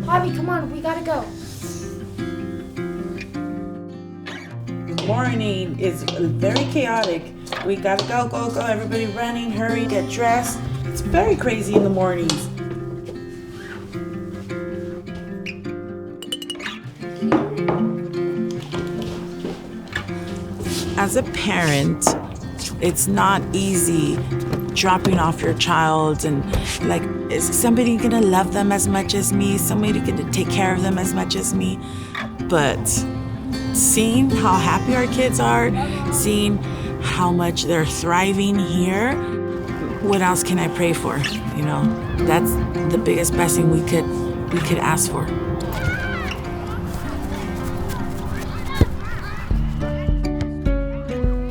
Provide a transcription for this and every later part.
Bobby, come on, we gotta go. Morning is very chaotic. We gotta go, everybody running, hurry, get dressed. It's very crazy in the mornings. As a parent, it's not easy dropping off your child and like, is somebody gonna love them as much as me? Is somebody gonna take care of them as much as me? But seeing how happy our kids are, seeing how much they're thriving here, what else can I pray for? You know, that's the biggest blessing we could ask for.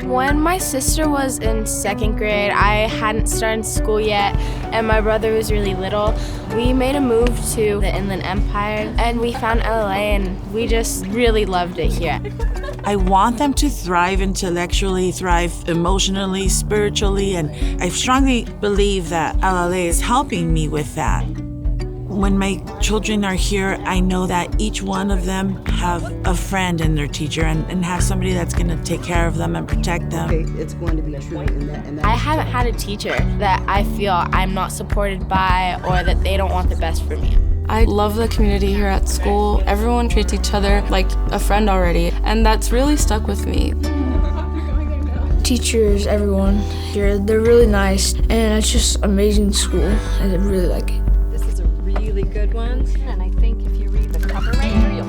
When my sister was in 2nd grade, I hadn't started school yet, and my brother was really little. We made a move to the Inland Empire, and we found LLA, and we just really loved it here. I want them to thrive intellectually, thrive emotionally, spiritually, and I strongly believe that LLA is helping me with that. When my children are here, I know that each one of them have a friend in their teacher and have somebody that's going to take care of them and protect them. It's going to be true. I haven't had a teacher that I feel I'm not supported by or that they don't want the best for me. I love the community here at school. Everyone treats each other like a friend already, and that's really stuck with me. Teachers, everyone here, they're really nice, and it's just amazing school, and I really like it. This is a really good one, and I think if you read the cover right here, you'll...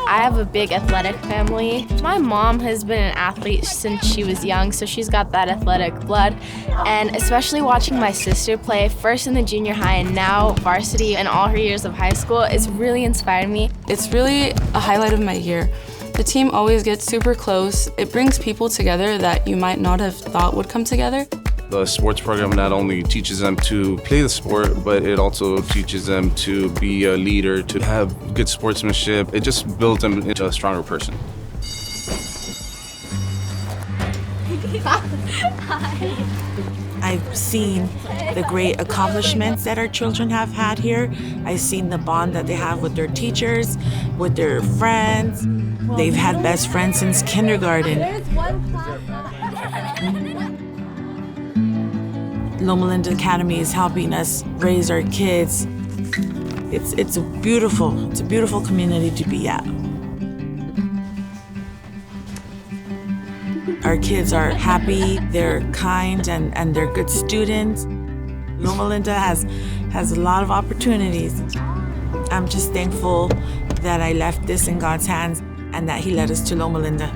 I have a big athletic family. My mom has been an athlete since she was young, so she's got that athletic blood. And especially watching my sister play first in the junior high and now varsity and all her years of high school, it's really inspired me. It's really a highlight of my year. The team always gets super close. It brings people together that you might not have thought would come together. The sports program not only teaches them to play the sport, but it also teaches them to be a leader, to have good sportsmanship. It just builds them into a stronger person. I've seen the great accomplishments that our children have had here. I've seen the bond that they have with their teachers, with their friends. They've had best friends since kindergarten. Loma Linda Academy is helping us raise our kids. It's a beautiful community to be at. Our kids are happy, they're kind, and they're good students. Loma Linda has a lot of opportunities. I'm just thankful that I left this in God's hands and that He led us to Loma Linda.